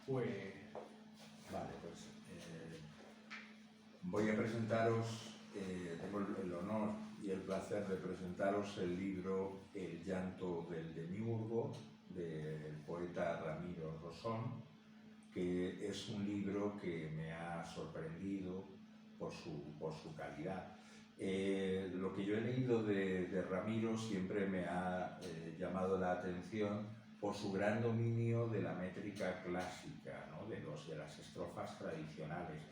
Pues... Vale, pues voy a presentaros, tengo el honor y el placer de presentaros el libro El llanto del demiurgo, del poeta Ramiro Rosón, que es un libro que me ha sorprendido por su calidad. Lo que yo he leído de Ramiro siempre me ha llamado la atención por su gran dominio de la métrica clásica, ¿no? de las estrofas tradicionales.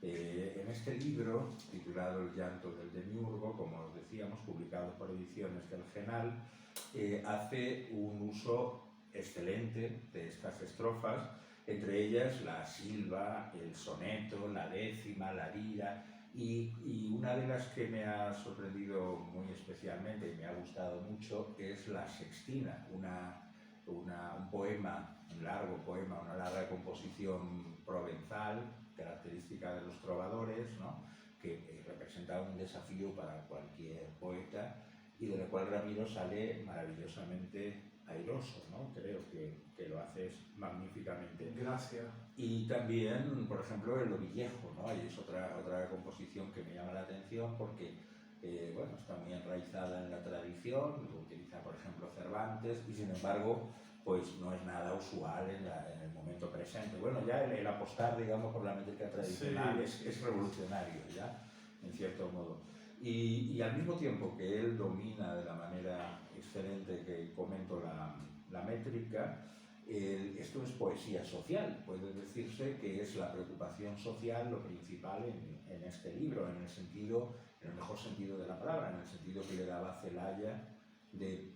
En este libro, titulado El llanto del demiurgo, como os decíamos, publicado por Ediciones del Genal, hace un uso excelente de estas estrofas, entre ellas la silva, el soneto, la décima, la lira, y una de las que me ha sorprendido muy especialmente y me ha gustado mucho es la sextina, un poema, un largo poema, una larga composición provenzal, característica de los trovadores, ¿no? que representa un desafío para cualquier poeta y de la cual Ramiro sale maravillosamente airoso, ¿no? Creo que lo haces magníficamente. Gracias. Y también, por ejemplo, el Lovillejo, ¿no? Ahí es otra composición que me llama la atención porque bueno, está muy enraizada en la tradición, lo utiliza, por ejemplo, Cervantes, y sin embargo, pues no es nada usual en el momento presente. Bueno, ya el apostar, digamos, por la métrica tradicional sí, es revolucionario, ya, en cierto modo. Y al mismo tiempo que él domina de la manera excelente que comento la métrica, esto es poesía social, puede decirse que es la preocupación social lo principal en este libro, en el mejor sentido de la palabra, en el sentido que le daba Celaya de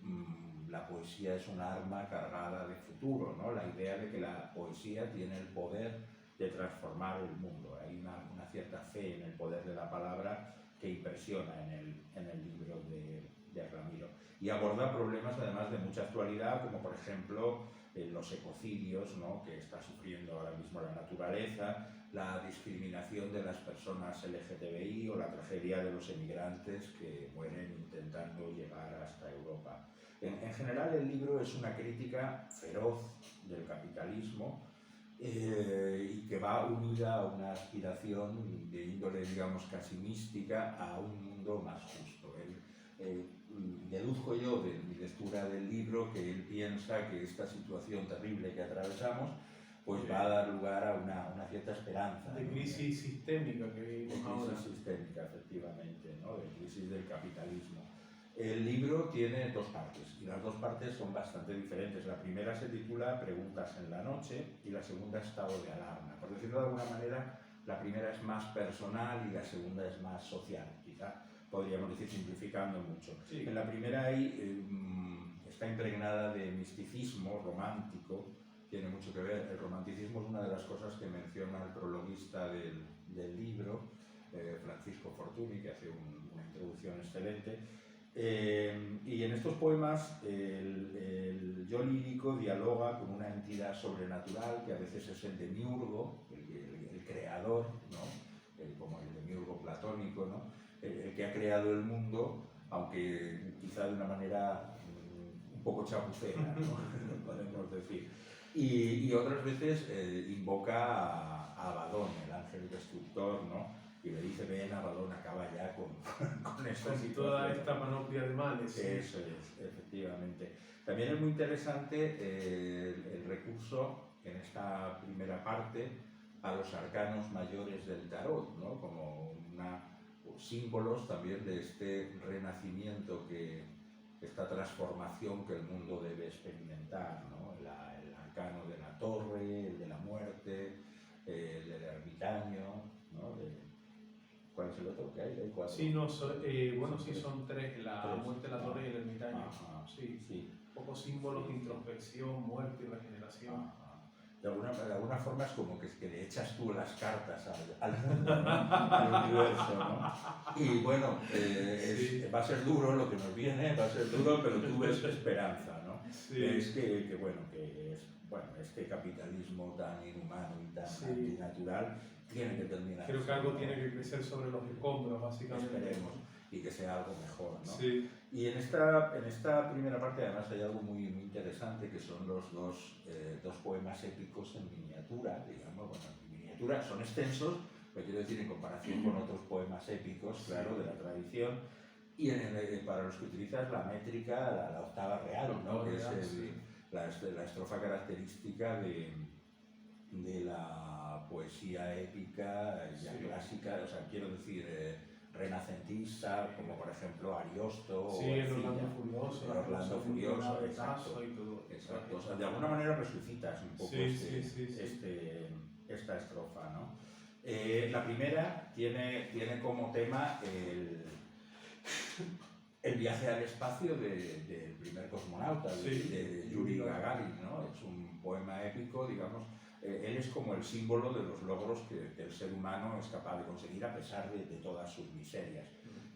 la poesía es un arma cargada de futuro, ¿no? La idea de que la poesía tiene el poder de transformar el mundo. Hay una cierta fe en el poder de la palabra que impresiona en el libro de Ramiro. Y aborda problemas además de mucha actualidad, como por ejemplo los ecocidios, ¿no? que está sufriendo ahora mismo la naturaleza, la discriminación de las personas LGTBI o la tragedia de los emigrantes que mueren intentando llegar hasta Europa. En general, el libro es una crítica feroz del capitalismo y que va unida a una aspiración de índole, digamos, casi mística a un mundo más justo. Deduzco yo de mi lectura del libro que él piensa que esta situación terrible que atravesamos pues va a dar lugar a una cierta esperanza. De crisis sistémica que vivimos ahora. De crisis sistémica, efectivamente, ¿no? De crisis del capitalismo. El libro tiene dos partes y las dos partes son bastante diferentes. La primera se titula Preguntas en la noche y la segunda Estado de alarma. Por decirlo de alguna manera, la primera es más personal y la segunda es más social, quizá podríamos decir simplificando mucho. Sí. En la primera está impregnada de misticismo romántico, tiene mucho que ver. El romanticismo es una de las cosas que menciona el prologuista del libro, Francisco Fortuny, que hace una introducción excelente. Y en estos poemas el yo lírico dialoga con una entidad sobrenatural que a veces es el demiurgo, el creador, ¿no? Como el demiurgo platónico, ¿no? El que ha creado el mundo, aunque quizá de una manera un poco chapucera, ¿no? podemos decir. Y otras veces invoca a Abadón, el ángel destructor, ¿no? Y le dice, ven Abadón, acaba ya con esta situación. Toda esta panoplia de males. Eso es, efectivamente. También es muy interesante el recurso en esta primera parte a los arcanos mayores del tarot, ¿no? Como símbolos también de este renacimiento, esta transformación que el mundo debe experimentar, ¿no? El arcano de la torre, el de la muerte, el del ermitaño, ¿no? ¿Cuál es el otro que hay? ¿Hay cuatro? Sí, no, bueno, sí, son tres, la muerte, la torre y el ermitaño. Sí. Pocos símbolos de introspección, muerte y regeneración. De alguna forma es como que le echas tú las cartas al mundo, ¿no? Al universo, ¿no? Y bueno, va a ser duro lo que nos viene, va a ser duro, pero tú ves esperanza, ¿no? Sí. Es que este capitalismo tan inhumano y tan antinatural tiene que terminar. Creo que algo tiene que crecer sobre los escombros, básicamente. Esperemos. y que sea algo mejor, ¿no? Sí. Y en esta primera parte además hay algo muy, muy interesante, que son los dos poemas épicos en miniatura, digamos. Bueno, en miniatura son extensos, pero quiero decir en comparación con otros poemas épicos, claro, de la tradición, y para los que utilizas la métrica, la octava real, ¿no? Que es la estrofa característica de la poesía épica, ya clásica, o sea, quiero decir, renacentista, como por ejemplo Ariosto o el Orlando Furioso, exacto, y todo. Exacto. O sea, de alguna manera resucitas un poco esta estrofa, ¿no? La primera tiene como tema el viaje al espacio del primer cosmonauta, de Yuri Gagarin, ¿no? Es un poema épico, digamos. Él es como el símbolo de los logros que el ser humano es capaz de conseguir a pesar de todas sus miserias.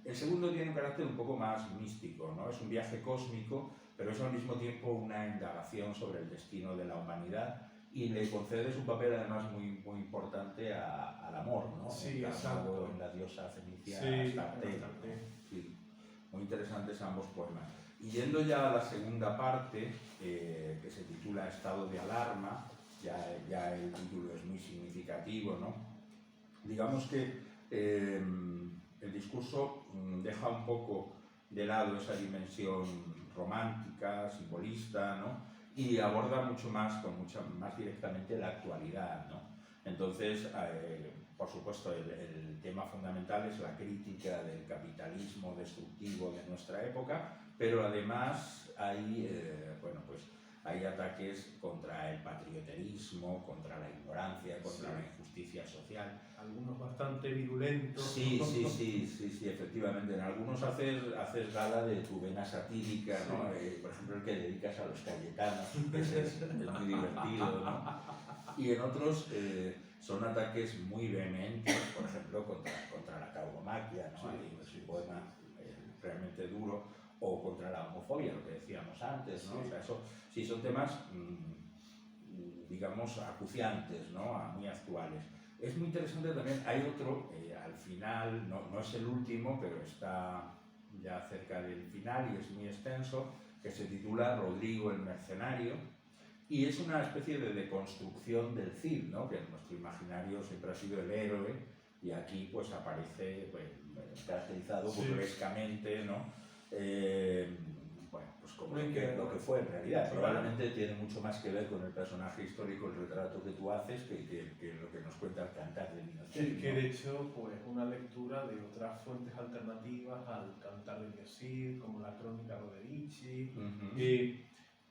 El segundo tiene un carácter un poco más místico, ¿no? Es un viaje cósmico, pero es al mismo tiempo una indagación sobre el destino de la humanidad, y le concedes un papel además muy, muy importante al amor, ¿no? Sí, exacto. En la diosa fenicia Astarte, ¿no? Sí, muy interesantes ambos poemas. Y yendo ya a la segunda parte, que se titula Estado de alarma, ya el título es muy significativo, ¿no? Digamos que el discurso deja un poco de lado esa dimensión romántica, simbolista, ¿no? Y aborda mucho más directamente la actualidad, ¿no? Entonces, por supuesto, el tema fundamental es la crítica del capitalismo destructivo de nuestra época, pero además hay, hay ataques contra el patrioterismo, contra la ignorancia, contra la injusticia social. Algunos bastante virulentos. Sí, efectivamente. En algunos haces gala de tu vena satírica, ¿no? Por ejemplo, el que dedicas a los Cayetanos, que es muy divertido, ¿no? Y en otros son ataques muy vehementes, por ejemplo, contra la tauromaquia, ¿no? Es un poema realmente duro, o contra la homofobia, lo que decíamos antes, ¿no? O sea, eso sí son temas, digamos, acuciantes, ¿no? Muy actuales. Es muy interesante también, hay otro, al final, no es el último, pero está ya cerca del final y es muy extenso, que se titula Rodrigo el Mercenario, y es una especie de deconstrucción del Cid, ¿no? Que en nuestro imaginario siempre ha sido el héroe, y aquí pues aparece caracterizado burlescamente, ¿no? Pues como lo que fue en realidad. Probablemente tiene mucho más que ver con el personaje histórico, el retrato que tú haces, que lo que nos cuenta el Cantar de Minocid. Que de hecho, pues una lectura de otras fuentes alternativas al Cantar de Minocid, como la Crónica Roderici,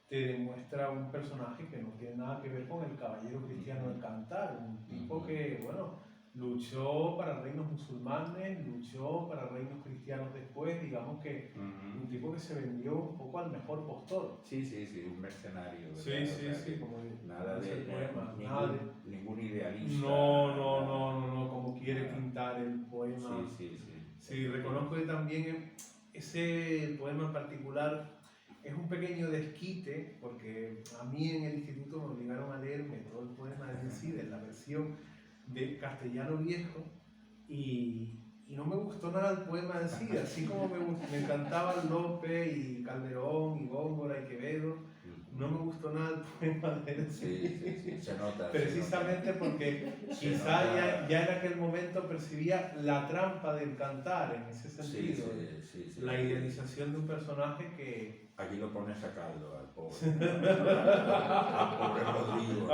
te demuestra un personaje que no tiene nada que ver con el caballero cristiano del Cantar, un tipo que, bueno, luchó para reinos musulmanes, luchó para reinos cristianos después, digamos que un tipo que se vendió un poco al mejor postor. Sí, un mercenario. Sí, como nada de poema, ningún idealista. No, como quiere pintar el poema. Sí, reconozco que también ese poema en particular es un pequeño desquite, porque a mí en el instituto me obligaron a leerme todo el poema de Cid en la versión de castellano viejo, y no me gustó nada el poema de Cid, así como me encantaban Lope y Calderón y Góngora y Quevedo, no me gustó nada el poema de Cid. Sí, se nota. Precisamente porque quizá ya en aquel momento percibía la trampa del cantar, en ese sentido, la idealización de un personaje que... Aquí lo pones a caldo al pobre Rodrigo.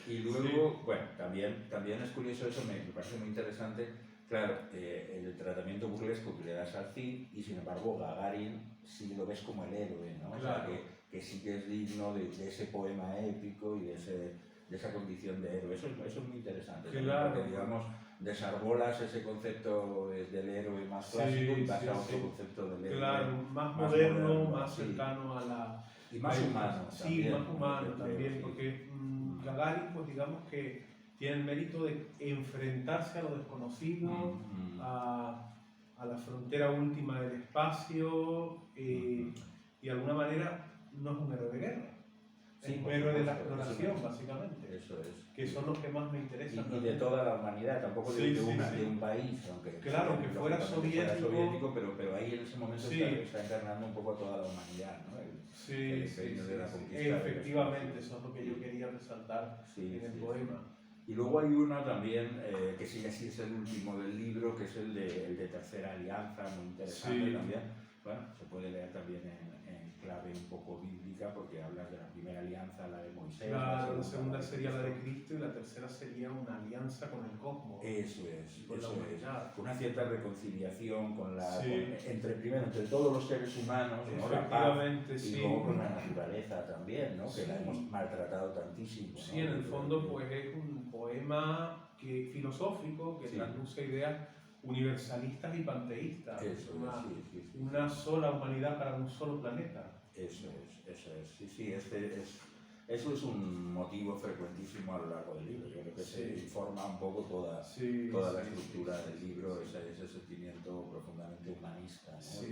Y luego, bueno, también es curioso eso, me parece muy interesante, claro, el tratamiento burlesco que le das al Cid, y sin embargo Gagarin sí lo ves como el héroe, ¿no? Claro. O sea, que sí que es digno de ese poema épico y de esa condición de héroe. Eso es muy interesante, claro, porque, digamos, desarbolas ese concepto del héroe más clásico y vas a otro concepto del héroe. Claro, más moderno, más cercano a la... Y más humano. Sí, también, más humano también, sí. porque Gagarin, pues digamos que tiene el mérito de enfrentarse a lo desconocido, a la frontera última del espacio, y de alguna manera no es un héroe de guerra. Sí, es un por héroe de la supuesto, exploración, básicamente. Eso es. Que son los que más me interesan. Y de toda la humanidad, tampoco Sí, de, sí, de sí. un país, aunque Claro, que fuera soviético, pero ahí en ese momento sí, está encarnando un poco a toda la humanidad, ¿no? El empeño de la conquista. Efectivamente, eso es lo que yo quería resaltar en el poema. Y luego hay uno también, que sí, así es el último del libro, que es el de Tercera Alianza, muy interesante también. Bueno, se puede leer también en clave un poco bíblica, porque hablas de la primera alianza, la de Moisés. Claro, la segunda sería la de Cristo y la tercera sería una alianza con el cosmos. Eso es, eso es. Una cierta reconciliación con la, entre todos los seres humanos, ¿no? La paz, y luego con la naturaleza también, ¿no? Que la hemos maltratado tantísimo, ¿no? Sí, en el fondo pues es un poema filosófico que trasluce ideas universalistas y panteístas. Eso una sola humanidad para un solo planeta. Eso es. Sí, eso es un motivo frecuentísimo a lo largo del libro. Yo creo que se informa un poco toda la estructura del libro, ese sentimiento profundamente humanista, ¿no?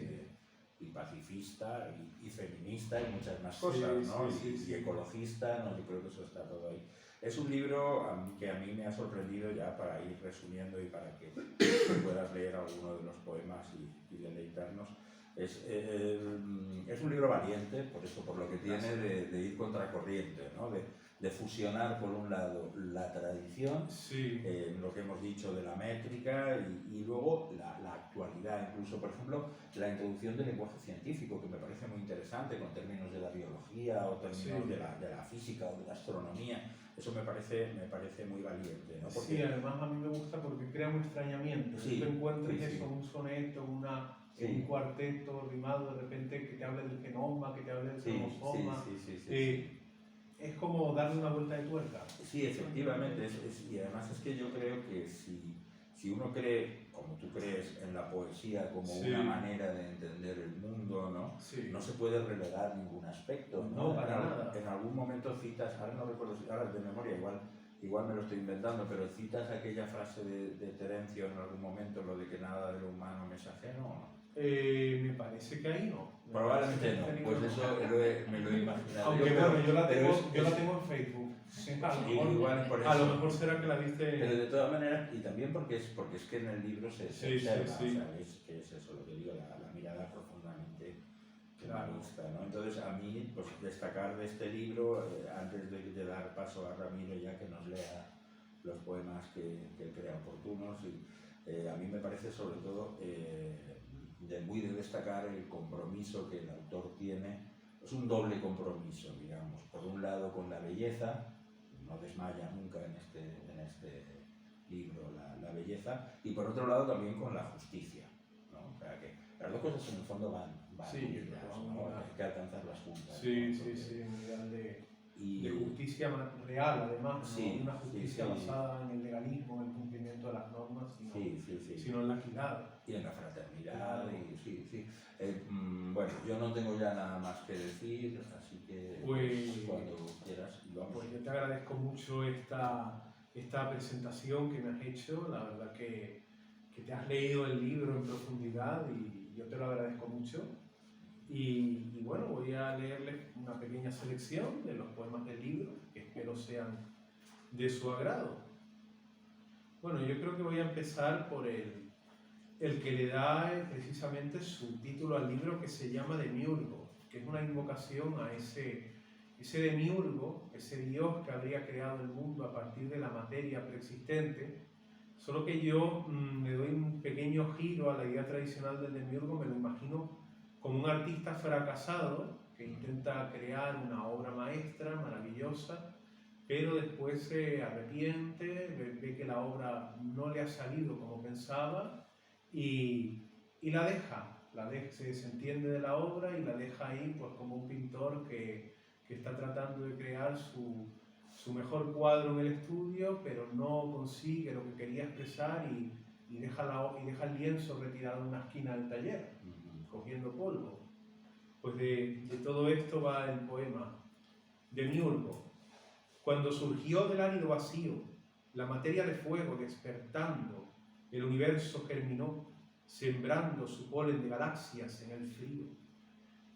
Y pacifista y feminista y muchas más cosas, ¿no? Y ecologista, ¿no? Yo creo que eso está todo ahí. Es un libro que a mí me ha sorprendido, ya para ir resumiendo y para que puedas leer alguno de los poemas y deleitarnos. Es un libro valiente, por lo que tiene de ir contracorriente, ¿no? De fusionar por un lado la tradición, lo que hemos dicho de la métrica y luego la actualidad, incluso por ejemplo la introducción del lenguaje científico, que me parece muy interesante, con términos de la biología o términos de la física o de la astronomía. Eso me parece muy valiente, ¿no? Porque, además a mí me gusta porque crea un extrañamiento. Si tú encuentres eso, un soneto, un cuarteto rimado de repente que te hable del genoma, que te hable del cromosoma. Es como darle una vuelta de tuerca. Sí, efectivamente. Y además es que yo creo que si uno cree, como tú crees, en la poesía como una manera de entender el mundo, ¿no? No se puede relegar ningún aspecto, ¿no? Para nada. En algún momento citas, ahora no recuerdo, ahora de memoria igual me lo estoy inventando, pero citas aquella frase de Terencio en algún momento, lo de que nada de lo humano me es ajeno, ¿o no? Me parece que ahí no. Probablemente no, pues eso me lo he imaginado. Aunque bueno, yo la tengo en Facebook. A lo mejor será que la viste. Pero de todas maneras, y también porque es que en el libro se observa, o sea, que es eso lo que digo, la mirada profundamente humanista, ¿no? Entonces a mí, pues destacar de este libro, antes de dar paso a Ramiro ya que nos lea los poemas que él crea oportunos, a mí me parece sobre todo muy de destacar el compromiso que el autor tiene. Es un doble compromiso, digamos, por un lado con la belleza, no desmaya nunca en este libro la belleza, y por otro lado también con la justicia, ¿no? O sea que las dos cosas en el fondo van unidas, ¿no? Hay que alcanzarlas juntas. Un ideal de justicia real, además, ¿no? Una justicia basada en el legalismo, en el cumplimiento de las normas, sino en la equidad. Y en la fraternidad, bueno, yo no tengo ya nada más que decir, así que cuando quieras, vamos. Pues yo te agradezco mucho esta presentación que me has hecho, la verdad que te has leído el libro en profundidad y yo te lo agradezco mucho. Y bueno, voy a leerles una pequeña selección de los poemas del libro, que espero sean de su agrado. Bueno, yo creo que voy a empezar por el que le da precisamente su título al libro, que se llama Demiurgo, que es una invocación a ese Demiurgo, ese Dios que habría creado el mundo a partir de la materia preexistente, solo que yo le doy un pequeño giro a la idea tradicional del Demiurgo, me lo imagino como un artista fracasado que intenta crear una obra maestra maravillosa, pero después se arrepiente, ve que la obra no le ha salido como pensaba y la deja, se desentiende de la obra y la deja ahí pues como un pintor que está tratando de crear su mejor cuadro en el estudio, pero no consigue lo que quería expresar y deja el lienzo retirado en una esquina del taller, cogiendo polvo. Pues de todo esto va el poema. Demiurgo. Cuando surgió del árido vacío, la materia de fuego despertando, el universo germinó, sembrando su polen de galaxias en el frío.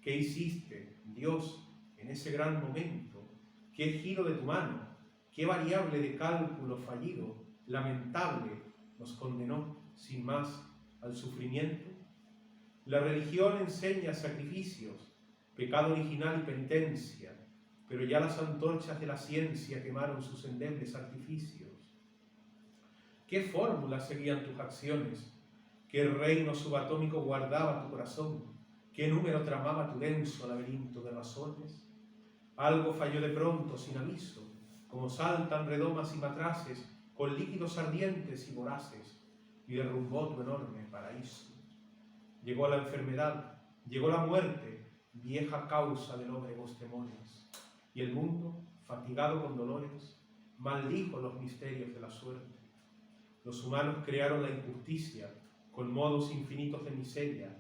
¿Qué hiciste, Dios, en ese gran momento, qué giro de tu mano, qué variable de cálculo fallido, lamentable, nos condenó, sin más, al sufrimiento. La religión enseña sacrificios, pecado original y penitencia, pero ya las antorchas de la ciencia quemaron sus endebles artificios. ¿Qué fórmulas seguían tus acciones? ¿Qué reino subatómico guardaba tu corazón? ¿Qué número tramaba tu denso laberinto de razones? Algo falló de pronto, sin aviso, como saltan redomas y matraces con líquidos ardientes y voraces, y derrumbó tu enorme paraíso. Llegó la enfermedad, llegó la muerte, vieja causa de lóbregos temores, y el mundo, fatigado con dolores, maldijo los misterios de la suerte. Los humanos crearon la injusticia con modos infinitos de miseria,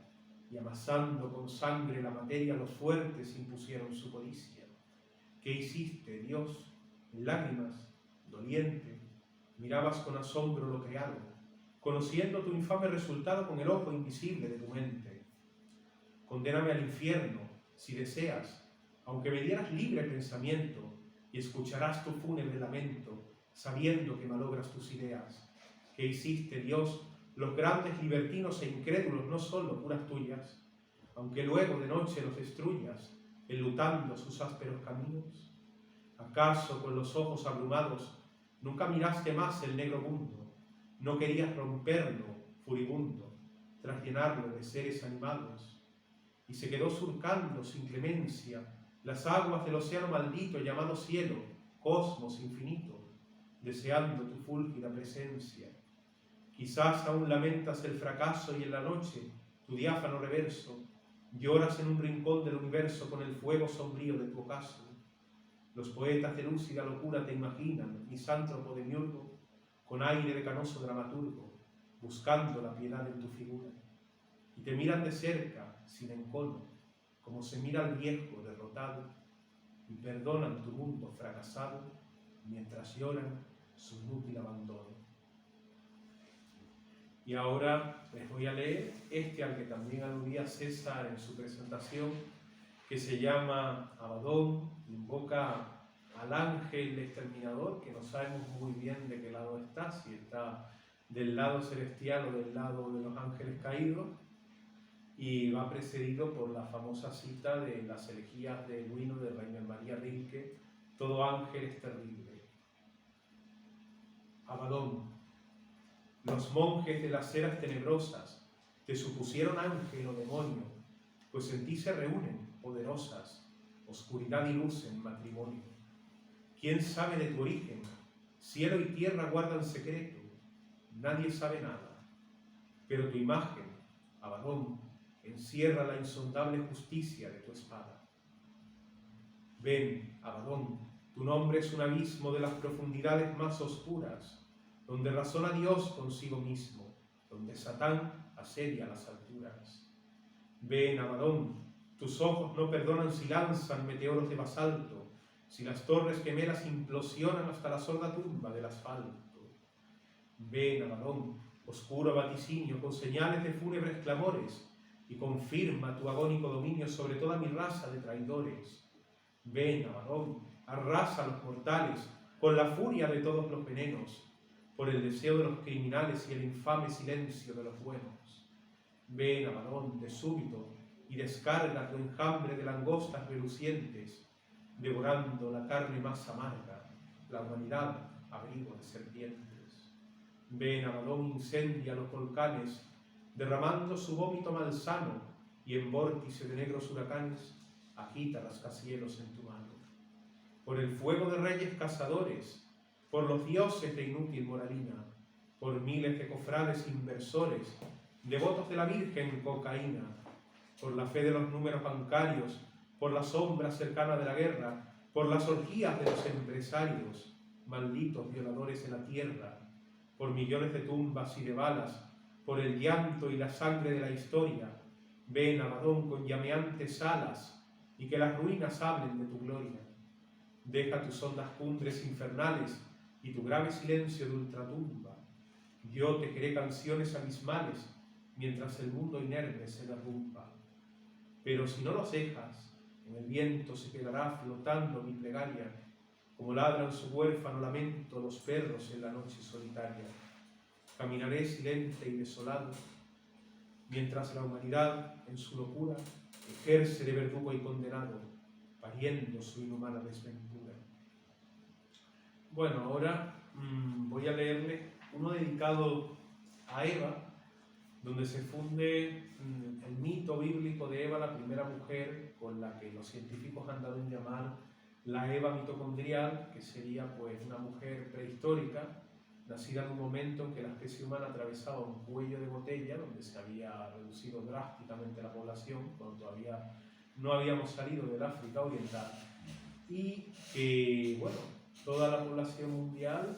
y amasando con sangre la materia, los fuertes impusieron su codicia. ¿Qué hiciste, Dios? En lágrimas, doliente, mirabas con asombro lo creado, conociendo tu infame resultado con el ojo invisible de tu mente. Condéname al infierno, si deseas, aunque me dieras libre pensamiento, y escucharás tu fúnebre lamento, sabiendo que malogras tus ideas. ¿Qué hiciste, Dios? Los grandes libertinos e incrédulos no son locuras tuyas, aunque luego de noche los destruyas, enlutando sus ásperos caminos. ¿Acaso con los ojos abrumados nunca miraste más el negro mundo? ¿No querías romperlo, furibundo, tras llenarlo de seres animados? Y se quedó surcando sin clemencia las aguas del océano maldito llamado cielo, cosmos infinito, deseando tu fúlgida presencia. Quizás aún lamentas el fracaso y en la noche, tu diáfano reverso, lloras en un rincón del universo con el fuego sombrío de tu ocaso. Los poetas de lúcida locura te imaginan, misántropo demiurgo, con aire de canoso dramaturgo, buscando la piedad en tu figura. Y te miran de cerca, sin encono, como se mira al viejo derrotado, y perdonan tu mundo fracasado, mientras lloran su inútil abandono. Y ahora les voy a leer al que también aludía César en su presentación, que se llama Abadón, invoca al ángel exterminador, que no sabemos muy bien de qué lado está, si está del lado celestial o del lado de los ángeles caídos, y va precedido por la famosa cita de las elegías de Guino de Rainer María Rilke, todo ángel es terrible. Abadón, los monjes de las eras tenebrosas te supusieron ángel o demonio, pues en ti se reúnen poderosas oscuridad y luz en matrimonio. ¿Quién sabe de tu origen? Cielo y tierra guardan secreto, nadie sabe nada. Pero tu imagen, Abadón, encierra la insondable justicia de tu espada. Ven, Abadón, tu nombre es un abismo de las profundidades más oscuras, donde razona Dios consigo mismo, donde Satán asedia las alturas. Ven, Abadón, tus ojos no perdonan si lanzan meteoros de basalto, si las torres gemelas implosionan hasta la sorda tumba del asfalto. Ven, Abadón, oscuro vaticinio con señales de fúnebres clamores, y confirma tu agónico dominio sobre toda mi raza de traidores. Ven, Abadón, arrasa a los mortales con la furia de todos los venenos, por el deseo de los criminales y el infame silencio de los buenos. Ven, Abadón, de súbito, y descarga tu enjambre de langostas relucientes, devorando la carne más amarga, la humanidad, abrigo de serpientes. Ven, Abadón, incendia los volcanes, derramando su vómito malsano, y en vórtice de negros huracanes, agita rascacielos en tu mano. Por el fuego de reyes cazadores, por los dioses de inútil moralina, por miles de cofrades inversores, devotos de la Virgen cocaína, por la fe de los números bancarios, por la sombra cercana de la guerra, por las orgías de los empresarios, malditos violadores de la tierra, por millones de tumbas y de balas, por el llanto y la sangre de la historia. Ven, Abadón, con llameantes alas, y que las ruinas hablen de tu gloria. Deja tus hondas cumbres infernales y tu grave silencio de ultratumba. Yo tejeré canciones abismales mientras el mundo inerme se derrumba. Pero si no los dejas, en el viento se quedará flotando mi plegaria, como ladran su huérfano lamento los perros en la noche solitaria. Caminaré silente y desolado, mientras la humanidad, en su locura, ejerce de verdugo y condenado, pariendo su inhumana desventura. Bueno, ahora voy a leerle uno dedicado a Eva, donde se funde el mito bíblico de Eva, la primera mujer con la que los científicos han dado en llamar la Eva mitocondrial, que sería pues una mujer prehistórica, nacida en un momento en que la especie humana atravesaba un cuello de botella, donde se había reducido drásticamente la población, cuando todavía no habíamos salido del África Oriental, y que, bueno, toda la población mundial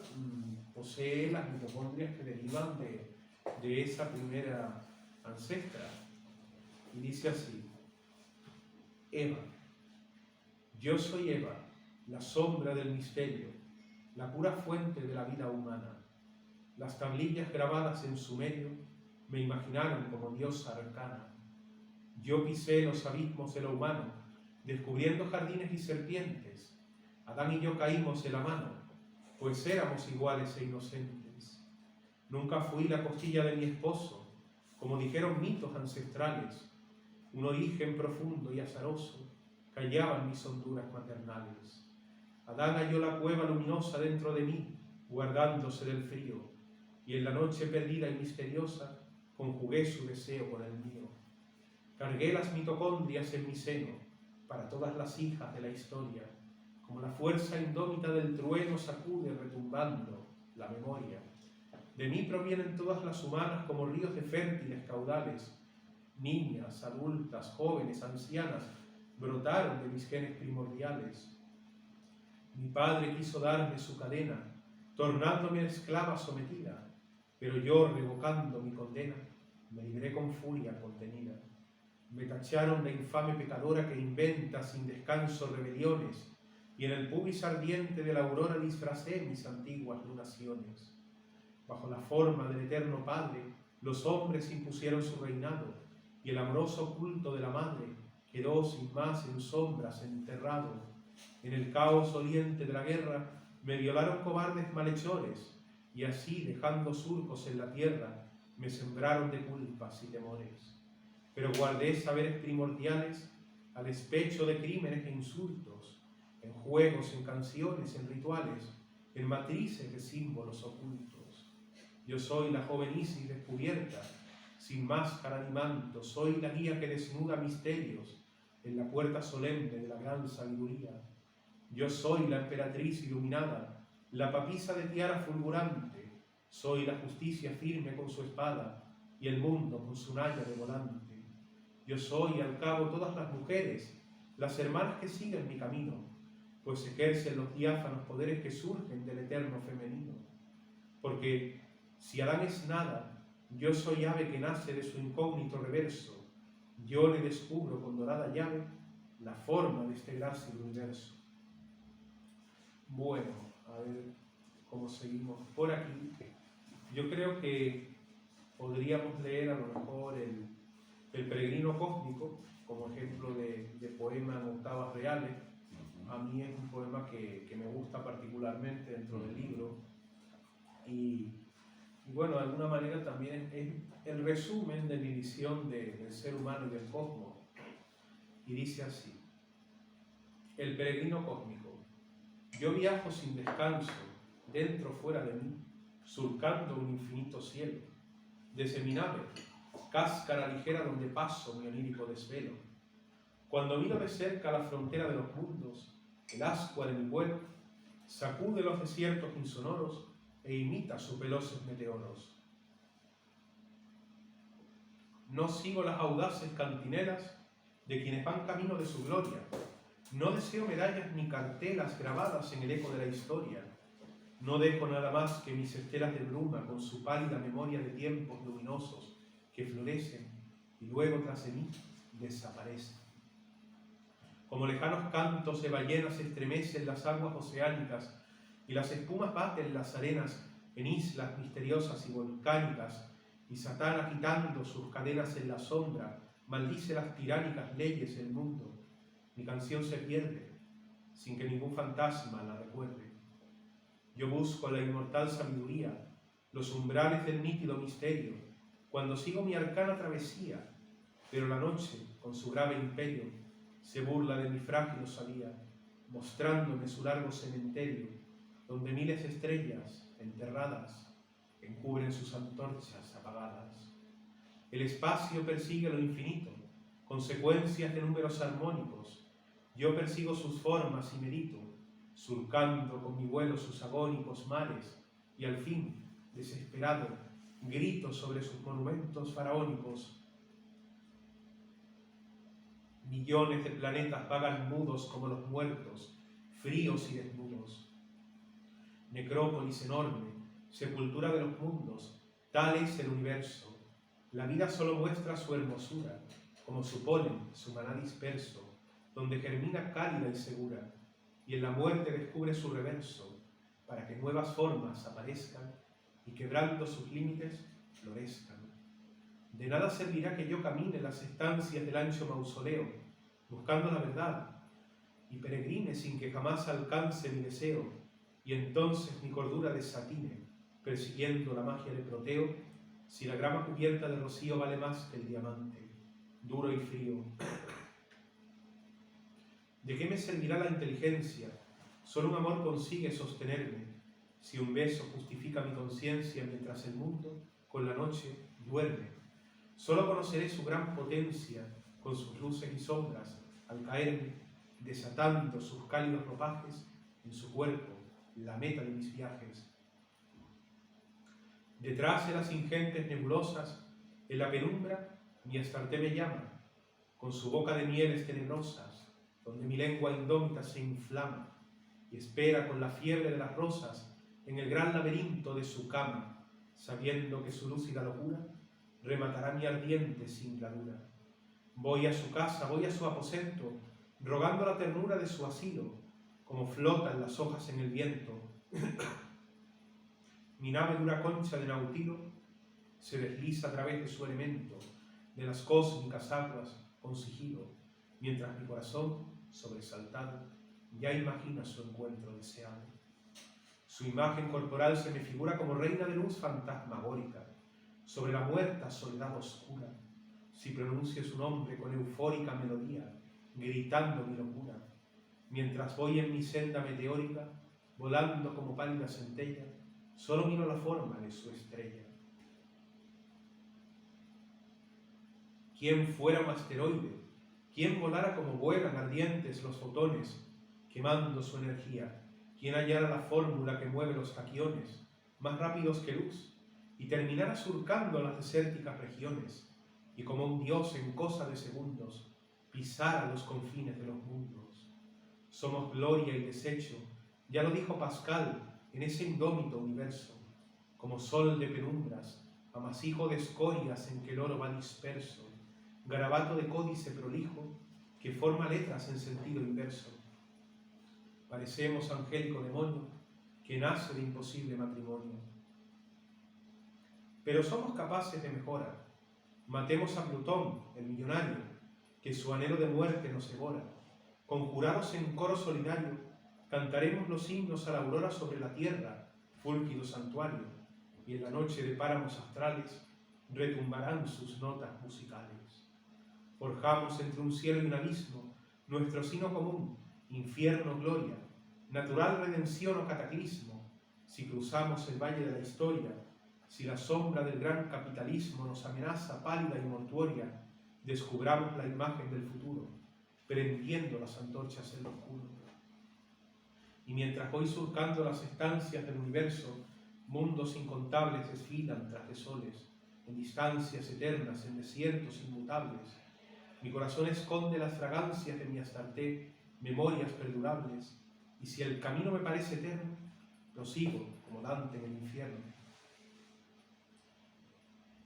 posee las mitocondrias que derivan de esa primera ancestra. Y dice así: Eva. Yo soy Eva, la sombra del misterio, la pura fuente de la vida humana. Las tablillas grabadas en sumerio me imaginaron como diosa arcana. Yo pisé los abismos de lo humano, descubriendo jardines y serpientes. Adán y yo caímos de la mano, pues éramos iguales e inocentes. Nunca fui la costilla de mi esposo, como dijeron mitos ancestrales. Un origen profundo y azaroso callaban mis honduras maternales. Adán halló la cueva luminosa dentro de mí, guardándose del frío, y en la noche perdida y misteriosa conjugué su deseo con el mío. Cargué las mitocondrias en mi seno, para todas las hijas de la historia, como la fuerza indómita del trueno sacude retumbando la memoria. De mí provienen todas las humanas como ríos de fértiles caudales. Niñas, adultas, jóvenes, ancianas, brotaron de mis genes primordiales. Mi padre quiso darme su cadena, tornándome a esclava sometida, pero yo, revocando mi condena, me libré con furia contenida. Me tacharon de infame pecadora que inventa sin descanso rebeliones, y en el pubis ardiente de la aurora disfracé mis antiguas lunaciones. Bajo la forma del eterno Padre, los hombres impusieron su reinado, y el amoroso culto de la Madre quedó sin más en sombras enterrado. En el caos oliente de la guerra me violaron cobardes malhechores, y así, dejando surcos en la tierra, me sembraron de culpas y temores. Pero guardé saberes primordiales al despecho de crímenes e insultos, en juegos, en canciones, en rituales, en matrices de símbolos ocultos. Yo soy la joven Isis descubierta, sin máscara ni manto, soy la guía que desnuda misterios en la puerta solemne de la gran sabiduría. Yo soy la emperatriz iluminada, la papisa de tiara fulgurante, soy la justicia firme con su espada y el mundo con su naya de volante. Yo soy, al cabo, todas las mujeres, las hermanas que siguen mi camino, pues ejercen los diáfanos poderes que surgen del eterno femenino. Porque si Adán es nada, yo soy ave que nace de su incógnito reverso, yo le descubro con dorada llave la forma de este grácil universo. Bueno, a ver cómo seguimos por aquí. Yo creo que podríamos leer a lo mejor el Peregrino Cósmico como ejemplo de poema en octavas reales. A mí es un poema que me gusta particularmente dentro del libro y bueno, de alguna manera también es el resumen de mi visión del ser humano y del cosmos. Y dice así: El peregrino cósmico. Yo viajo sin descanso, dentro o fuera de mí, surcando un infinito cielo. Desde mi nave, cáscara ligera donde paso mi onírico desvelo. Cuando miro de cerca la frontera de los mundos, el ascua de mi vuelo sacude los desiertos insonoros e imita sus veloces meteoros. No sigo las audaces cantinelas de quienes van camino de su gloria. No deseo medallas ni cartelas grabadas en el eco de la historia. No dejo nada más que mis estelas de bruma con su pálida memoria de tiempos luminosos que florecen y luego tras de mí desaparecen. Como lejanos cantos de ballenas estremecen las aguas oceánicas y las espumas baten las arenas en islas misteriosas y volcánicas, y Satán, agitando sus cadenas en la sombra, maldice las tiránicas leyes del mundo. Mi canción se pierde, sin que ningún fantasma la recuerde. Yo busco la inmortal sabiduría, los umbrales del nítido misterio, cuando sigo mi arcana travesía, pero la noche, con su grave imperio, se burla de mi frágil osadía, mostrándome su largo cementerio, donde miles de estrellas, enterradas, encubren sus antorchas apagadas. El espacio persigue lo infinito, consecuencias de números armónicos. Yo persigo sus formas y medito, surcando con mi vuelo sus agónicos mares, y al fin, desesperado, grito sobre sus monumentos faraónicos. Millones de planetas vagan mudos como los muertos, fríos y desnudos. Necrópolis enorme, sepultura de los mundos, tal es el universo. La vida solo muestra su hermosura, como su polen, su maná disperso, donde germina cálida y segura, y en la muerte descubre su reverso, para que nuevas formas aparezcan y quebrando sus límites florezcan. De nada servirá que yo camine las estancias del ancho mausoleo, buscando la verdad, y peregrine sin que jamás alcance mi deseo, y entonces mi cordura desatine, persiguiendo la magia de Proteo, si la grama cubierta de rocío vale más que el diamante, duro y frío. ¿De qué me servirá la inteligencia? Solo un amor consigue sostenerme, si un beso justifica mi conciencia mientras el mundo, con la noche, duerme. Solo conoceré su gran potencia, con sus luces y sombras, al caerme, desatando sus cálidos ropajes, en su cuerpo, la meta de mis viajes. Detrás de las ingentes nebulosas, en la penumbra, mi Astarte me llama, con su boca de mieles tenebrosas, donde mi lengua indómita se inflama, y espera con la fiebre de las rosas, en el gran laberinto de su cama, sabiendo que su lúcida locura rematará mi ardiente singladura. Voy a su casa, voy a su aposento, rogando la ternura de su asilo, como flotan las hojas en el viento. Mi nave dura concha de nautilo se desliza a través de su elemento, de las cósmicas aguas con sigilo, mientras mi corazón, sobresaltado, ya imagina su encuentro deseado. Su imagen corporal se me figura como reina de luz fantasmagórica, sobre la muerta soledad oscura, si pronuncio su nombre con eufórica melodía, gritando mi locura, mientras voy en mi senda meteórica, volando como pálida centella, solo miro la forma de su estrella. ¿Quién fuera un asteroide? ¿Quién volara como vuelan ardientes los fotones, quemando su energía? ¿Quién hallara la fórmula que mueve los taquiones, más rápidos que luz, y terminara surcando las desérticas regiones, y como un dios en cosa de segundos, pisara los confines de los mundos? Somos gloria y desecho, ya lo dijo Pascal, en ese indómito universo, como sol de penumbras, amasijo de escorias en que el oro va disperso, garabato de códice prolijo que forma letras en sentido inverso. Parecemos angélico demonio que nace de imposible matrimonio. Pero somos capaces de mejora. Matemos a Plutón, el millonario, que su anhelo de muerte nos devora. Conjurados en coro solidario, cantaremos los himnos a la aurora sobre la tierra, fúlgido santuario, y en la noche de páramos astrales retumbarán sus notas musicales. Forjamos entre un cielo y un abismo nuestro sino común, infierno o gloria, natural redención o cataclismo, si cruzamos el valle de la historia, si la sombra del gran capitalismo nos amenaza pálida y mortuoria, descubramos la imagen del futuro, prendiendo las antorchas en lo oscuro. Y mientras voy surcando las estancias del universo, mundos incontables desfilan tras de soles, en distancias eternas, en desiertos inmutables. Mi corazón esconde las fragancias de mi Astarte, memorias perdurables, y si el camino me parece eterno, prosigo como Dante en el infierno.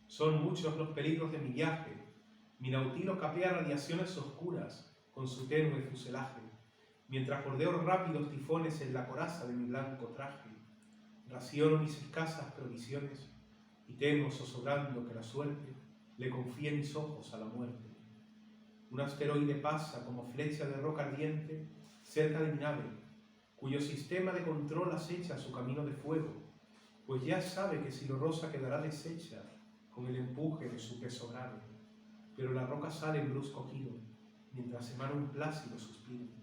Son muchos los peligros de mi viaje, mi nautilo capea radiaciones oscuras con su tenue fuselaje, mientras bordeo rápidos tifones en la coraza de mi blanco traje, raciono mis escasas provisiones y temo zozobrando que la suerte le confíe mis ojos a la muerte. Un asteroide pasa como flecha de roca ardiente, cerca de mi nave, cuyo sistema de control acecha su camino de fuego, pues ya sabe que Silorosa quedará deshecha con el empuje de su peso grave, pero la roca sale en brusco giro, mientras emana un plácido suspiro.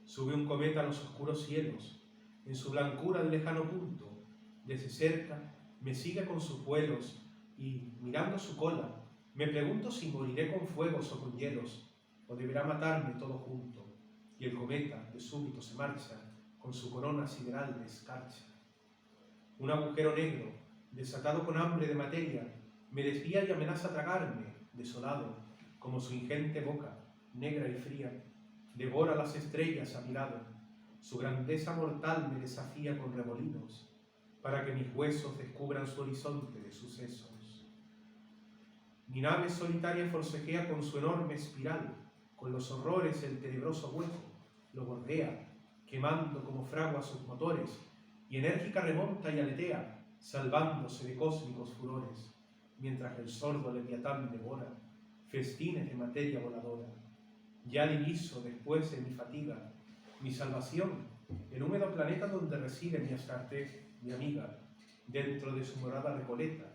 Sube un cometa a los oscuros cielos, en su blancura del lejano punto, desde cerca me sigue con sus vuelos y, mirando su cola, me pregunto si moriré con fuegos o con hielos, o deberá matarme todo junto, y el cometa de súbito se marcha, con su corona sideral de escarcha. Un agujero negro, desatado con hambre de materia, me desvía y amenaza tragarme, desolado, como su ingente boca, negra y fría, devora las estrellas a mi lado. Su grandeza mortal me desafía con remolinos, para que mis huesos descubran su horizonte de sucesos. Mi nave solitaria forcejea con su enorme espiral, con los horrores el tenebroso hueco, lo bordea, quemando como fragua sus motores, y enérgica remonta y aletea, salvándose de cósmicos furores, mientras el sordo leviatán devora festines de materia voladora. Ya diviso, después de mi fatiga, mi salvación, el húmedo planeta donde reside mi Astarte, mi amiga, dentro de su morada recoleta,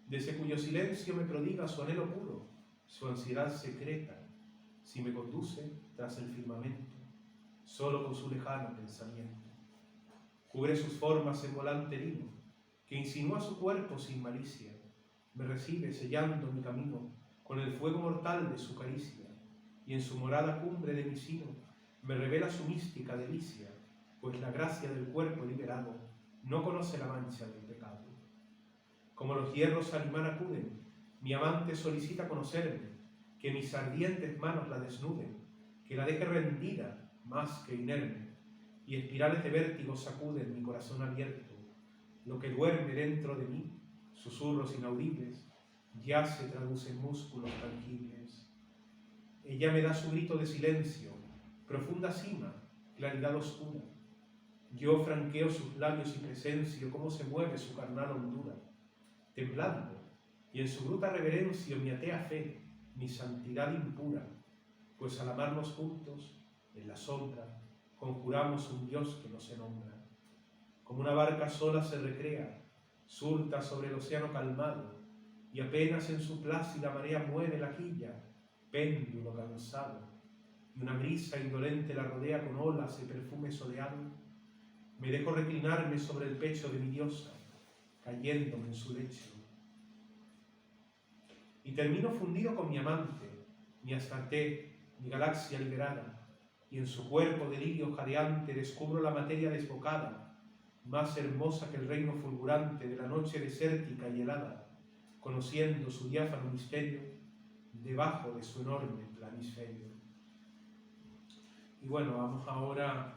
desde cuyo silencio me prodiga su anhelo puro, su ansiedad secreta, si me conduce tras el firmamento, solo con su lejano pensamiento. Cubre sus formas en volante lino, que insinúa su cuerpo sin malicia, me recibe sellando mi camino con el fuego mortal de su caricia, y en su morada cumbre de mi sino me revela su mística delicia, pues la gracia del cuerpo liberado no conoce la mancha del pecado. Como los hierros al imán acuden, mi amante solicita conocerme, que mis ardientes manos la desnuden, que la deje rendida más que inerme, y espirales de vértigo sacuden mi corazón abierto. Lo que duerme dentro de mí, susurros inaudibles, ya se traduce en músculos tangibles. Ella me da su grito de silencio, profunda cima, claridad oscura. Yo franqueo sus labios y presencio cómo se mueve su carnal hondura, temblando, y en su bruta reverencio mi atea fe, mi santidad impura, pues al amarnos juntos, en la sombra, conjuramos un Dios que no se nombra. Como una barca sola se recrea, surta sobre el océano calmado, y apenas en su plácida marea mueve la quilla, péndulo cansado, y una brisa indolente la rodea con olas de perfume soleado. Me dejo reclinarme sobre el pecho de mi diosa, cayéndome en su lecho. Y termino fundido con mi amante, mi Astarte, mi galaxia liberada, y en su cuerpo de lirio jadeante descubro la materia desbocada, más hermosa que el reino fulgurante de la noche desértica y helada, conociendo su diáfano misterio debajo de su enorme planisferio. Y bueno, vamos ahora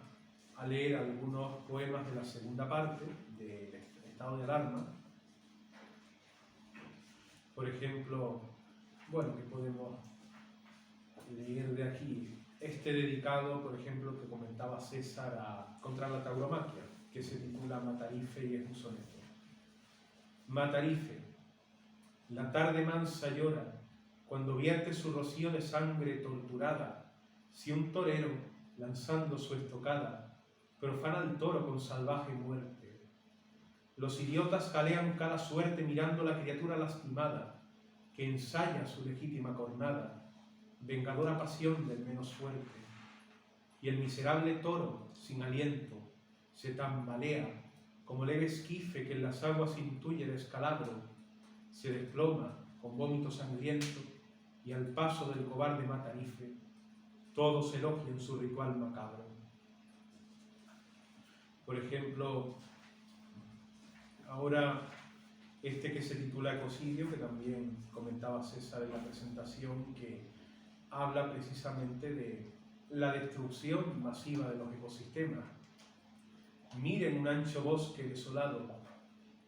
a leer algunos poemas de la segunda parte del estado de alarma. Por ejemplo, bueno, que podemos leer de aquí. Este dedicado, por ejemplo, que comentaba César contra la tauromaquia, que se titula Matarife y es un soneto. Matarife, la tarde mansa llora, cuando vierte su rocío de sangre torturada, si un torero, lanzando su estocada, profana al toro con salvaje muerte. Los idiotas jalean cada suerte mirando la criatura lastimada, que ensaya su legítima cornada, vengadora pasión del menos fuerte. Y el miserable toro, sin aliento, se tambalea, como leve esquife que en las aguas intuye el descalabro, se desploma con vómito sangriento, y al paso del cobarde Matarife, todos elogian su ritual macabro. Por ejemplo, ahora este que se titula Ecocidio, que también comentaba César en la presentación, que habla precisamente de la destrucción masiva de los ecosistemas. Miren un ancho bosque desolado,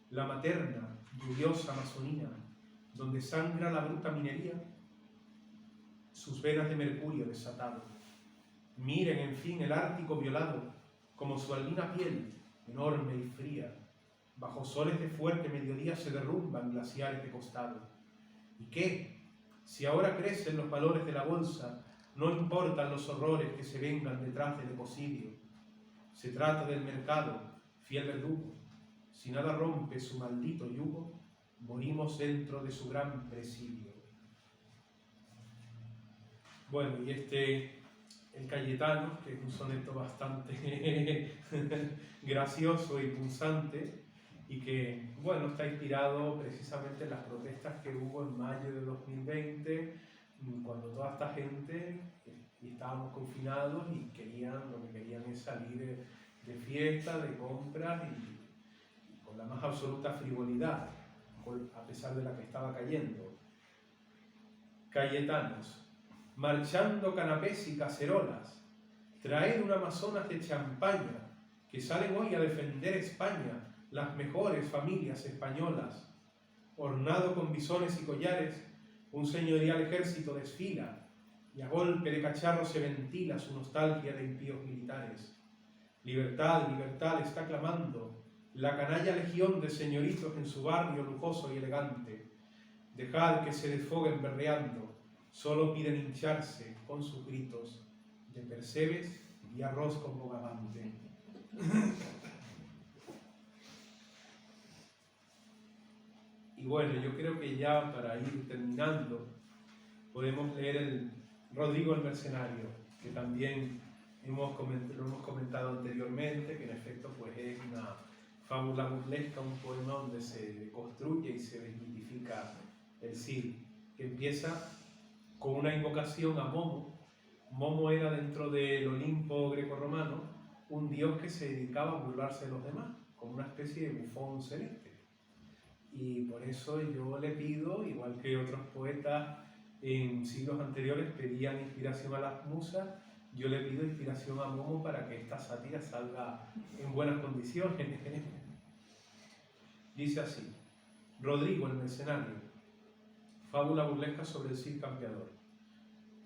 la materna, lluviosa Amazonía, donde sangra la bruta minería, sus venas de mercurio desatado. Miren, en fin, el Ártico violado, como su albina piel, enorme y fría, bajo soles de fuerte mediodía se derrumban glaciares de costado. ¿Y qué? Si ahora crecen los valores de la bolsa, no importan los horrores que se vengan detrás del ecocidio. Se trata del mercado, fiel verdugo. Si nada rompe su maldito yugo, morimos dentro de su gran presidio. Bueno, y el Cayetano, que es un soneto bastante gracioso y punzante, y que, bueno, está inspirado precisamente en las protestas que hubo en mayo de 2020, cuando toda esta gente estábamos confinados y lo que querían es salir de fiesta, de compras y con la más absoluta frivolidad, a pesar de la que estaba cayendo. Cayetanos. Marchando canapés y cacerolas, traed un Amazonas de champaña, que salen hoy a defender España, las mejores familias españolas. Ornado con bisones y collares, un señorial ejército desfila, y a golpe de cacharro se ventila su nostalgia de impíos militares. Libertad, libertad está clamando la canalla legión de señoritos en su barrio lujoso y elegante. Dejad que se desfoguen berreando, solo piden hincharse con sus gritos de percebes y arroz con bogavante. Y bueno, yo creo que ya para ir terminando, podemos leer el Rodrigo el Mercenario, que también lo hemos comentado anteriormente, que en efecto pues es una fábula burlesca, un poema donde se construye y se desmitifica el Cid, que empieza con una invocación a Momo. Momo era, dentro del Olimpo grecorromano, un dios que se dedicaba a burlarse de los demás, como una especie de bufón celeste. Y por eso yo le pido, igual que otros poetas en siglos anteriores pedían inspiración a las musas, yo le pido inspiración a Momo para que esta sátira salga en buenas condiciones. Dice así: Rodrigo el Mercenario, fábula burlesca sobre el Cid campeador.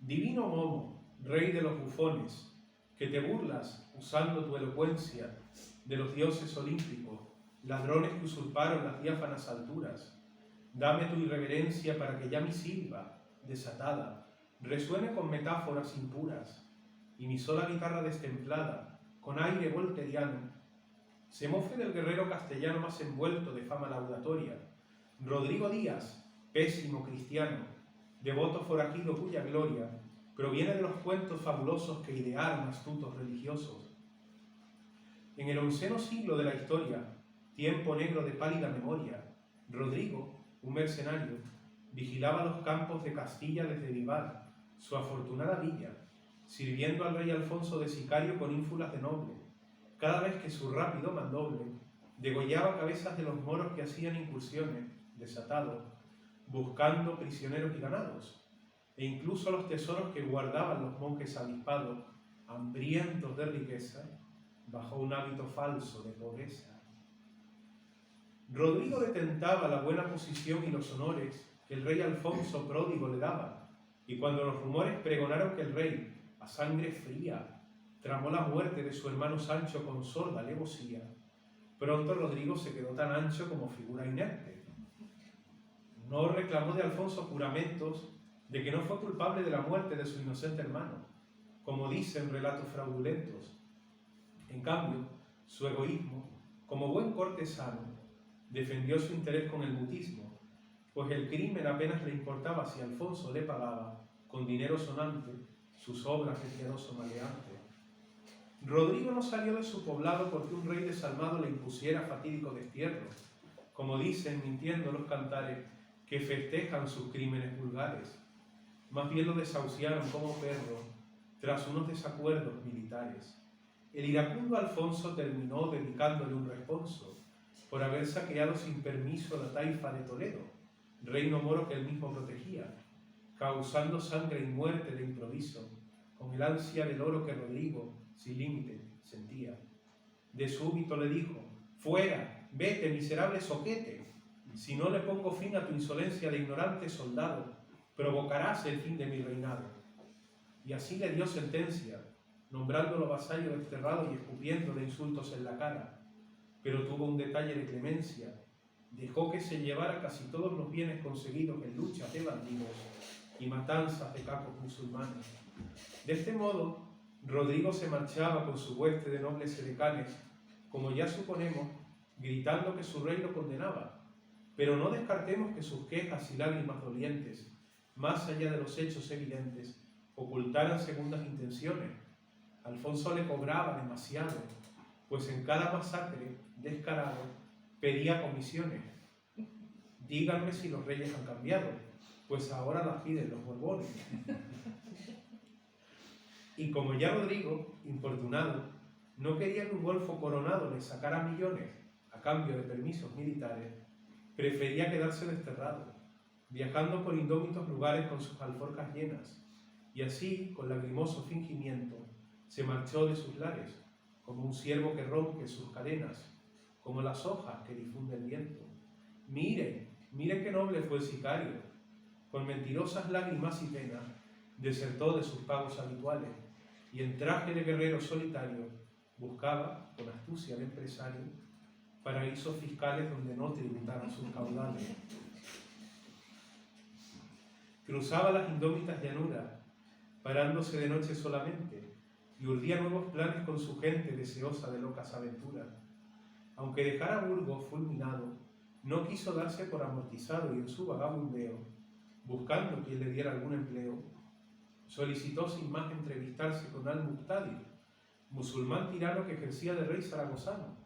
Divino Momo, rey de los bufones, que te burlas usando tu elocuencia de los dioses olímpicos, ladrones que usurparon las diáfanas alturas, dame tu irreverencia para que ya mi silba, desatada, resuene con metáforas impuras, y mi sola guitarra destemplada, con aire volteriano, se mofe del guerrero castellano más envuelto de fama laudatoria, Rodrigo Díaz, pésimo cristiano, devoto forajido cuya gloria proviene de los cuentos fabulosos que idearon astutos religiosos. En el 11º siglo de la historia, tiempo negro de pálida memoria, Rodrigo, un mercenario, vigilaba los campos de Castilla desde Vivar, su afortunada villa, sirviendo al rey Alfonso de sicario con ínfulas de noble, cada vez que su rápido mandoble degollaba cabezas de los moros que hacían incursiones, desatados, buscando prisioneros y ganados, e incluso los tesoros que guardaban los monjes avispados, hambrientos de riqueza, bajo un hábito falso de pobreza. Rodrigo detentaba la buena posición y los honores que el rey Alfonso pródigo le daba, y cuando los rumores pregonaron que el rey, a sangre fría, tramó la muerte de su hermano Sancho con sorda alevosía, pronto Rodrigo se quedó tan ancho como figura inerte. No reclamó de Alfonso juramentos de que no fue culpable de la muerte de su inocente hermano, como dicen relatos fraudulentos. En cambio, su egoísmo, como buen cortesano, defendió su interés con el mutismo, pues el crimen apenas le importaba si Alfonso le pagaba, con dinero sonante, sus obras de piadoso maleante. Rodrigo no salió de su poblado porque un rey desalmado le impusiera fatídico destierro, como dicen mintiendo los cantares que festejan sus crímenes vulgares. Más bien lo desahuciaron como perro tras unos desacuerdos militares. El iracundo Alfonso terminó dedicándole un responso por haber saqueado sin permiso la taifa de Toledo, reino moro que él mismo protegía, causando sangre y muerte de improviso, con el ansia del oro que Rodrigo, sin límite, sentía. De súbito le dijo: «Fuera, vete, miserable zoquete, si no le pongo fin a tu insolencia de ignorante soldado, provocarás el fin de mi reinado». Y así le dio sentencia, nombrándolo vasallo desterrado y escupiéndole insultos en la cara. Pero tuvo un detalle de clemencia: dejó que se llevara casi todos los bienes conseguidos en luchas de bandidos, y matanzas de capos musulmanes. De este modo, Rodrigo se marchaba con su hueste de nobles edecanes, como ya suponemos, gritando que su rey lo condenaba. Pero no descartemos que sus quejas y lágrimas dolientes, más allá de los hechos evidentes, ocultaran segundas intenciones. Alfonso le cobraba demasiado, pues en cada masacre, descarado, pedía comisiones. Díganme si los reyes han cambiado, pues ahora las piden los Borbones. Y como ya Rodrigo, importunado, no quería que un golfo coronado le sacara millones a cambio de permisos militares, prefería quedarse desterrado, viajando por indómitos lugares con sus alforjas llenas, y así, con lagrimoso fingimiento, se marchó de sus lares, como un ciervo que rompe sus cadenas, como las hojas que difunde el viento. Miren, miren qué noble fue el sicario. Con mentirosas lágrimas y penas, desertó de sus pagos habituales, y en traje de guerrero solitario, buscaba, con astucia de empresario, paraísos fiscales donde no tributaran sus caudales. Cruzaba las indómitas llanuras, parándose de noche solamente, y urdía nuevos planes con su gente deseosa de locas aventuras. Aunque dejara Burgos fulminado, no quiso darse por amortizado y en su vagabundeo, buscando quien le diera algún empleo, solicitó sin más entrevistarse con Al-Muqtadi, musulmán tirano que ejercía de rey zaragozano,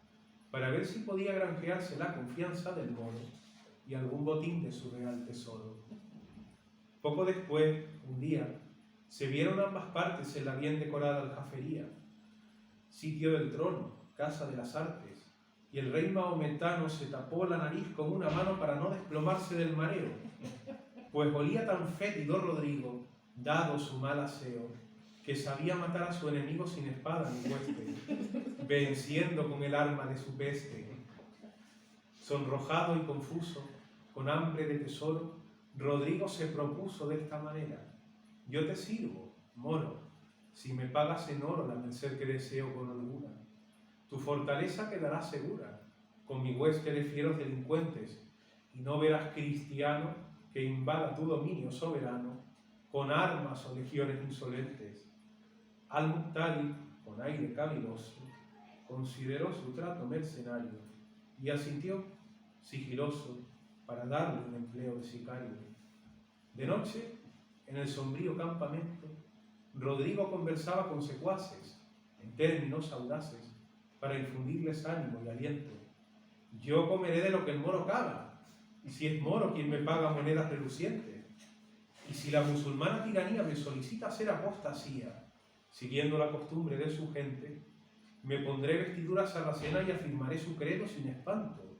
para ver si podía granjearse la confianza del moro y algún botín de su real tesoro. Poco después, un día, se vieron ambas partes en la bien decorada aljafería, sitio del trono, casa de las artes, y el rey mahometano se tapó la nariz con una mano para no desplomarse del mareo, pues olía tan fétido Rodrigo, dado su mal aseo, que sabía matar a su enemigo sin espada ni hueste, venciendo con el arma de su peste. Sonrojado y confuso, con hambre de tesoro, Rodrigo se propuso de esta manera: yo te sirvo, moro, si me pagas en oro la merced que deseo con holgura. Tu fortaleza quedará segura, con mi hueste de fieros delincuentes, y no verás cristiano que invada tu dominio soberano, con armas o legiones insolentes. Al-Muqtadi, con aire caviloso, consideró su trato mercenario, y asintió, sigiloso, para darle un empleo de sicario. De noche, en el sombrío campamento, Rodrigo conversaba con secuaces, en términos audaces, para infundirles ánimo y aliento. Yo comeré de lo que el moro caga, y si es moro quien me paga monedas relucientes, y si la musulmana tiranía me solicita hacer apostasía, siguiendo la costumbre de su gente, me pondré vestidura sarracena y afirmaré su credo sin espanto.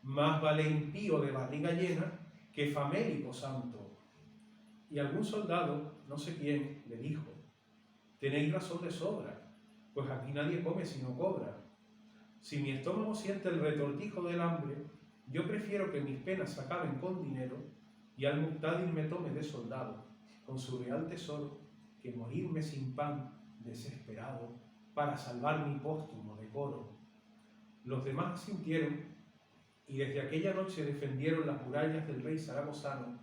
Más vale impío de barriga llena que famélico santo. Y algún soldado, no sé quién, le dijo: tenéis razón de sobra, pues aquí nadie come si no cobra. Si mi estómago siente el retortijo del hambre, yo prefiero que mis penas acaben con dinero y Al-Muqtadi me tome de soldado, con su real tesoro, que morirme sin pan, desesperado, para salvar mi póstumo decoro. Los demás sintieron, y desde aquella noche defendieron las murallas del rey zaragozano,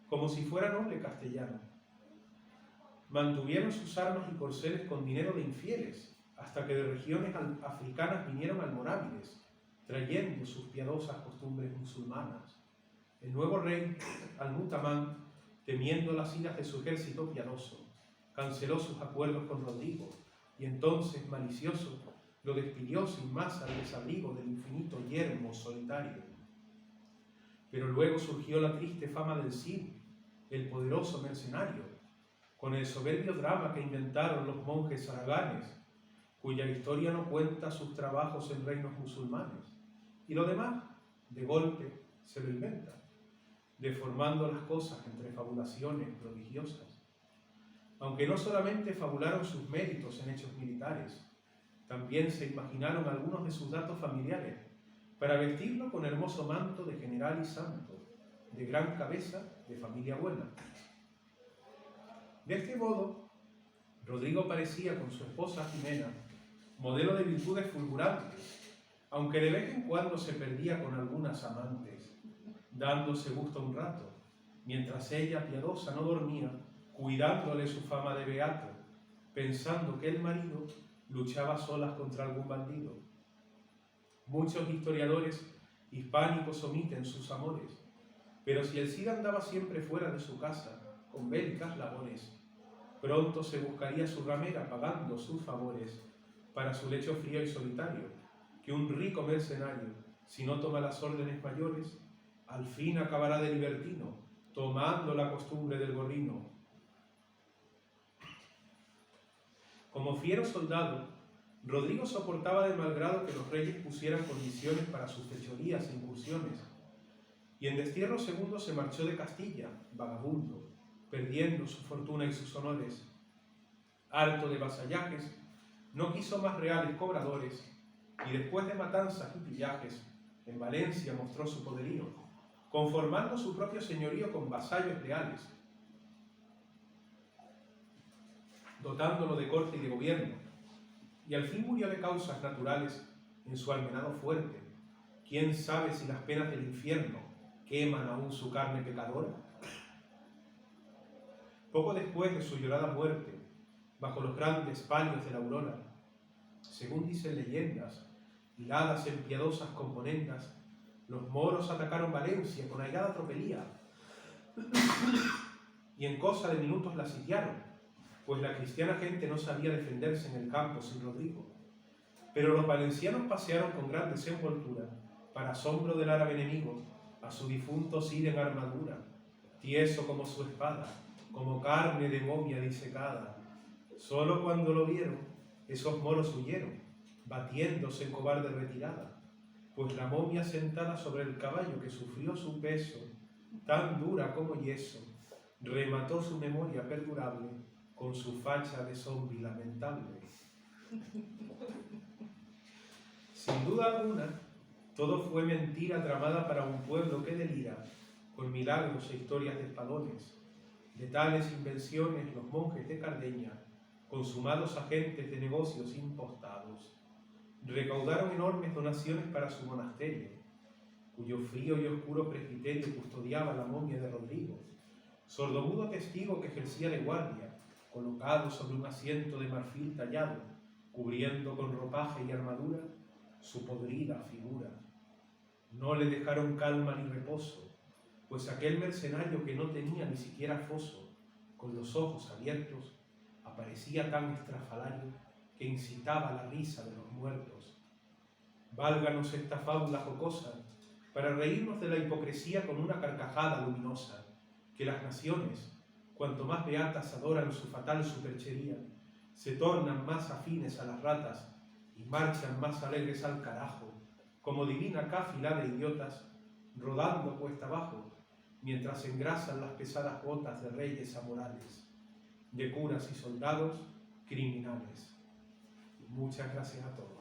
como si fuera noble castellano. Mantuvieron sus armas y corceles con dinero de infieles, hasta que de regiones africanas vinieron almorávides, trayendo sus piadosas costumbres musulmanas. El nuevo rey, Al-Mutamán, temiendo las iras de su ejército piadoso, canceló sus acuerdos con Rodrigo, y entonces, malicioso, lo despidió sin más al desabrigo del infinito yermo solitario. Pero luego surgió la triste fama del Cid, el poderoso mercenario, con el soberbio drama que inventaron los monjes araganes, cuya historia no cuenta sus trabajos en reinos musulmanes, y lo demás, de golpe, se lo inventa, deformando las cosas entre fabulaciones prodigiosas. Aunque no solamente fabularon sus méritos en hechos militares, también se imaginaron algunos de sus datos familiares, para vestirlo con hermoso manto de general y santo, de gran cabeza, de familia buena. De este modo, Rodrigo parecía con su esposa Jimena modelo de virtudes fulgurantes, aunque de vez en cuando se perdía con algunas amantes, dándose gusto un rato, mientras ella, piadosa, no dormía, cuidándole su fama de beato, pensando que el marido luchaba a solas contra algún bandido. Muchos historiadores hispánicos omiten sus amores, pero si el Cid andaba siempre fuera de su casa, con bélicas labores, pronto se buscaría su ramera pagando sus favores para su lecho frío y solitario, que un rico mercenario, si no toma las órdenes mayores, al fin acabará de libertino, tomando la costumbre del gorrino. Como fiero soldado, Rodrigo soportaba de mal grado que los reyes pusieran condiciones para sus fechorías e incursiones, y en destierro segundo se marchó de Castilla, vagabundo, perdiendo su fortuna y sus honores. Harto de vasallajes, no quiso más reales cobradores, y después de matanzas y pillajes, en Valencia mostró su poderío, conformando su propio señorío con vasallos leales, dotándolo de corte y de gobierno, y al fin murió de causas naturales en su almenado fuerte. ¿Quién sabe si las penas del infierno queman aún su carne pecadora? Poco después de su llorada muerte, bajo los grandes palios de la aurora, según dicen leyendas, hiladas en piadosas componendas, los moros atacaron Valencia con airada tropelía, y en cosa de minutos la sitiaron, pues la cristiana gente no sabía defenderse en el campo sin Rodrigo. Pero los valencianos pasearon con gran desenvoltura, para asombro del árabe enemigo, a su difunto Cid en armadura, tieso como su espada, como carne de momia disecada. Solo cuando lo vieron, esos moros huyeron, batiéndose en cobarde retirada, pues la momia sentada sobre el caballo que sufrió su peso, tan dura como yeso, remató su memoria perdurable con su facha de zombi lamentable. Sin duda alguna, todo fue mentira tramada para un pueblo que delira, con milagros e historias de espadones. De tales invenciones los monjes de Cardeña, consumados agentes de negocios impostados, recaudaron enormes donaciones para su monasterio, cuyo frío y oscuro presbiterio custodiaba la momia de Rodrigo, sordomudo testigo que ejercía de guardia, colocado sobre un asiento de marfil tallado, cubriendo con ropaje y armadura su podrida figura. No le dejaron calma ni reposo, pues aquel mercenario que no tenía ni siquiera foso, con los ojos abiertos, aparecía tan estrafalario que incitaba la risa de los muertos. Válganos esta fábula jocosa para reírnos de la hipocresía con una carcajada luminosa, que las naciones, cuanto más beatas adoran su fatal superchería, se tornan más afines a las ratas y marchan más alegres al carajo, como divina cáfila de idiotas, rodando cuesta abajo, mientras engrasan las pesadas botas de reyes amorales, de curas y soldados criminales. Muchas gracias a todos.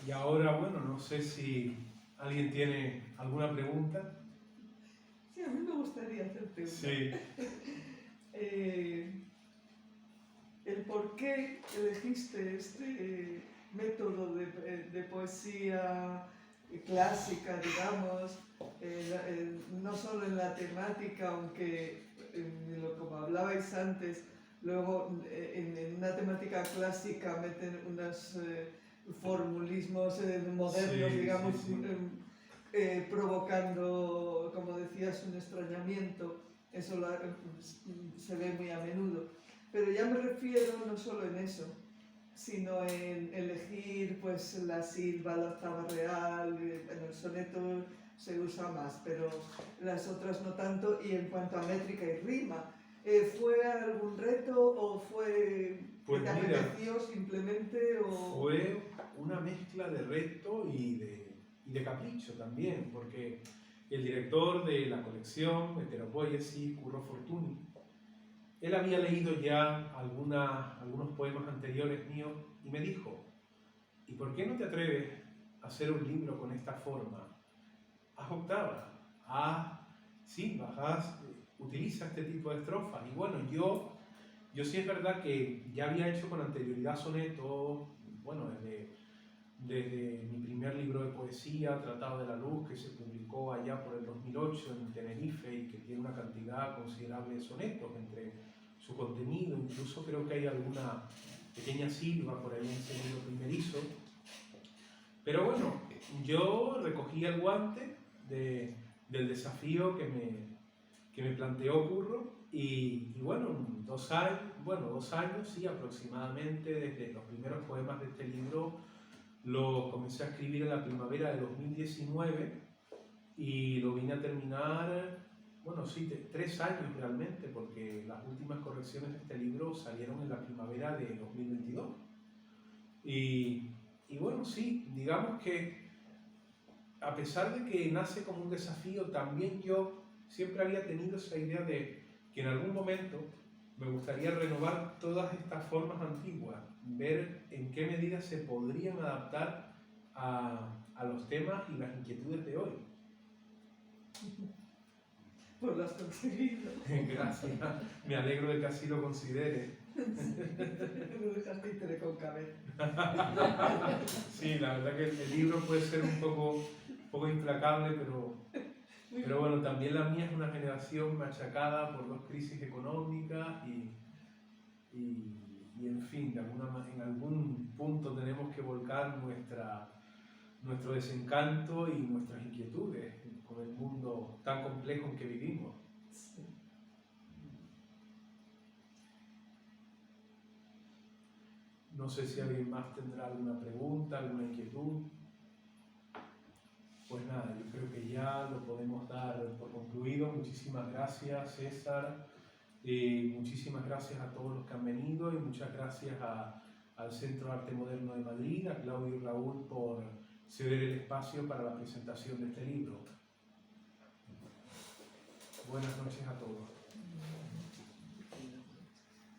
Y ahora, bueno, no sé si alguien tiene alguna pregunta. Sí, a mí me gustaría hacerte una. Sí. El por qué elegiste este método de poesía clásica, digamos, no solo en la temática, aunque como hablabais antes, luego en una temática clásica meten unos formulismos modernos, Sí, digamos, sí, sí. Provocando, como decías, un extrañamiento. Eso se ve muy a menudo. Pero ya me refiero no solo en eso, sino en elegir pues la silba, la octava real. En el soneto se usa más, pero las otras no tanto. Y en cuanto a métrica y rima, ¿fue algún reto o fue Pues que te apeteció simplemente? Fue una mezcla de reto y de capricho también, porque el director de la colección Heteropoiesis, Curro Fortuny, él había leído ya algunos poemas anteriores míos y me dijo: ¿y por qué no te atreves a hacer un libro con esta forma? Haz octava, haz sí, Bajás utiliza este tipo de estrofas. Y bueno, yo sí es verdad que ya había hecho con anterioridad sonetos, bueno, desde mi primer libro de poesía, Tratado de la Luz, que se publicó allá por el 2008 en Tenerife y que tiene una cantidad considerable de sonetos entre su contenido, incluso creo que hay alguna pequeña silva por ahí en ese libro primerizo. Pero bueno, yo recogí el guante del desafío que me planteó Curro y bueno, 2 años, sí, aproximadamente, desde los primeros poemas de este libro lo comencé a escribir en la primavera de 2019 y lo vine a terminar, bueno, sí, 3 años realmente, porque las últimas correcciones de este libro salieron en la primavera de 2022. Y bueno, sí, digamos que a pesar de que nace como un desafío, también yo siempre había tenido esa idea de que en algún momento me gustaría renovar todas estas formas antiguas, ver en qué medida se podrían adaptar a los temas y las inquietudes de hoy. Pues lo has conseguido. Gracias, me alegro de que así lo considere. Lo dejaste títere con cabeza. Sí, la verdad que el libro puede ser un poco implacable, pero bueno, también la mía es una generación machacada por 2 crisis económicas y en fin, en algún punto tenemos que volcar nuestro desencanto y nuestras inquietudes con el mundo tan complejo en que vivimos. Sí. No sé si alguien más tendrá alguna pregunta, alguna inquietud. Pues nada, yo creo que ya lo podemos dar por concluido. Muchísimas gracias, César. Muchísimas gracias a todos los que han venido y muchas gracias al Centro de Arte Moderno de Madrid, a Claudio y Raúl por ceder el espacio para la presentación de este libro. Buenas noches a todos.